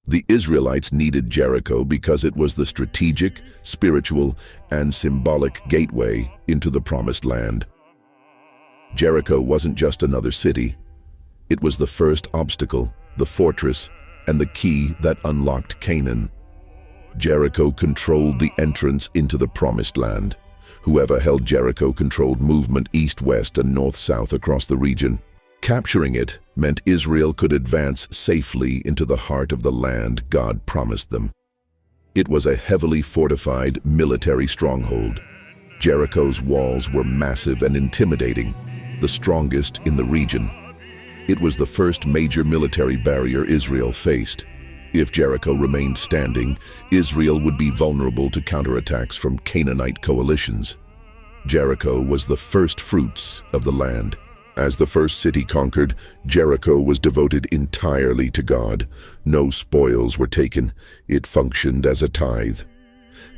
The Israelites needed Jericho because it was the strategic, spiritual, and symbolic gateway into the Promised Land. Jericho wasn't just another city. It was the first obstacle, the fortress, and the key that unlocked Canaan. Jericho controlled the entrance into the Promised Land. Whoever held Jericho controlled movement east, west, and north-south across the region. Capturing it meant Israel could advance safely into the heart of the land God promised them. It was a heavily fortified military stronghold. Jericho's walls were massive and intimidating, the strongest in the region. It was the first major military barrier Israel faced. If Jericho remained standing, Israel would be vulnerable to counterattacks from Canaanite coalitions. Jericho was the first fruits of the land. As the first city conquered, Jericho was devoted entirely to God. No spoils were taken. It functioned as a tithe.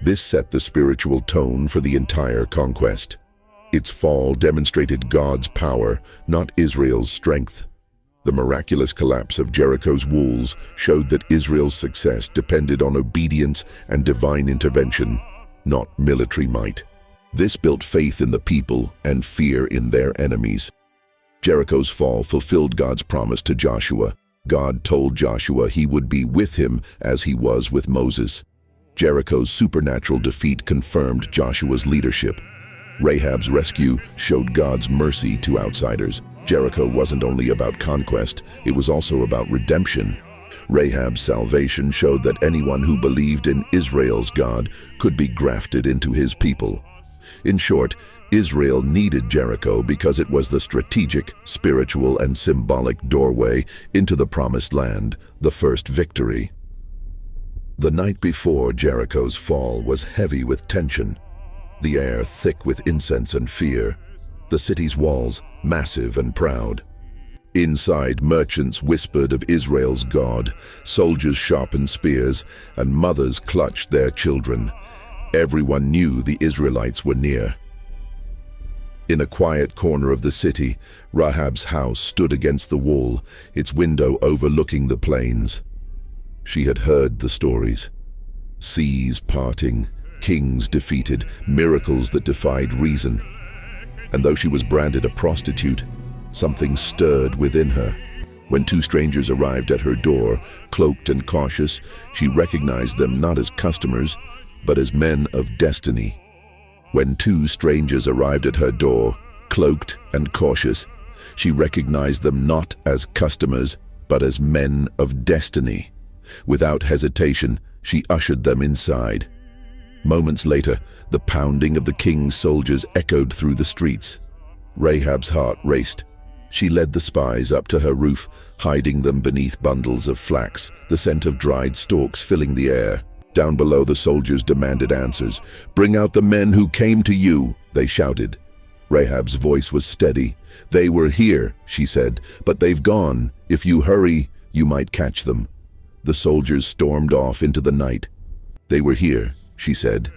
This set the spiritual tone for the entire conquest. Its fall demonstrated God's power, not Israel's strength. The miraculous collapse of Jericho's walls showed that Israel's success depended on obedience and divine intervention, not military might. This built faith in the people and fear in their enemies. Jericho's fall fulfilled God's promise to Joshua. God told Joshua he would be with him as he was with Moses. Jericho's supernatural defeat confirmed Joshua's leadership. Rahab's rescue showed God's mercy to outsiders. Jericho wasn't only about conquest, it was also about redemption. Rahab's salvation showed that anyone who believed in Israel's God could be grafted into his people. In short, Israel needed Jericho because it was the strategic, spiritual, and symbolic doorway into the Promised Land, the first victory. The night before Jericho's fall was heavy with tension, the air thick with incense and fear, the city's walls massive and proud. Inside, merchants whispered of Israel's God, soldiers sharpened spears, and mothers clutched their children. Everyone knew the Israelites were near. In a quiet corner of the city, Rahab's house stood against the wall, its window overlooking the plains. She had heard the stories. Seas parting, kings defeated, miracles that defied reason. And though she was branded a prostitute, something stirred within her. When two strangers arrived at her door, cloaked and cautious, she recognized them not as customers, but as men of destiny. When two strangers arrived at her door, cloaked and cautious, she recognized them not as customers, but as men of destiny. Without hesitation, she ushered them inside. Moments later, the pounding of the king's soldiers echoed through the streets. Rahab's heart raced. She led the spies up to her roof, hiding them beneath bundles of flax, the scent of dried stalks filling the air. Down below, the soldiers demanded answers. "Bring out the men who came to you," they shouted. Rahab's voice was steady. "They were here," she said, "but they've gone. If you hurry, you might catch them." The soldiers stormed off into the night. "They were here," she said,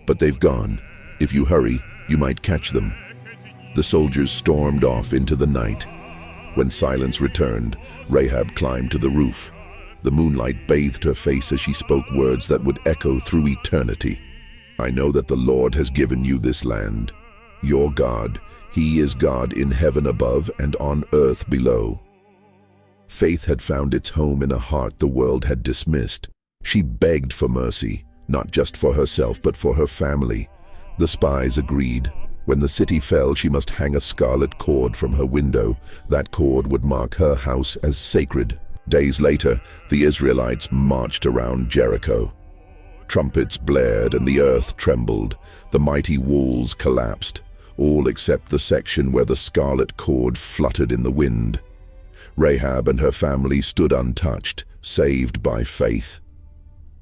"but they've gone. If you hurry, you might catch them." The soldiers stormed off into the night. When silence returned, Rahab climbed to the roof. The moonlight bathed her face as she spoke words that would echo through eternity. "I know that the Lord has given you this land. Your God, He is God in heaven above and on earth below." Faith had found its home in a heart the world had dismissed. She begged for mercy, not just for herself, but for her family. The spies agreed. When the city fell, she must hang a scarlet cord from her window. That cord would mark her house as sacred. Days later, the Israelites marched around Jericho. Trumpets blared and the earth trembled. The mighty walls collapsed, all except the section where the scarlet cord fluttered in the wind. Rahab and her family stood untouched, saved by faith.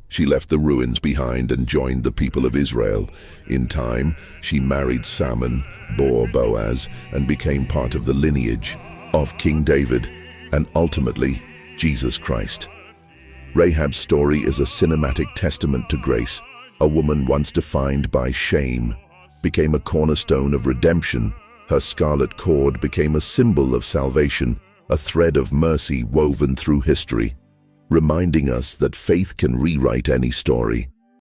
She left the ruins behind and joined the people of Israel. In time, she married Salmon, bore Boaz, and became part of the lineage of King David, and ultimately, Jesus Christ. Rahab's story is a cinematic testament to grace. A woman once defined by shame became a cornerstone of redemption. Her scarlet cord became a symbol of salvation, a thread of mercy woven through history. reminding us that faith can rewrite any story.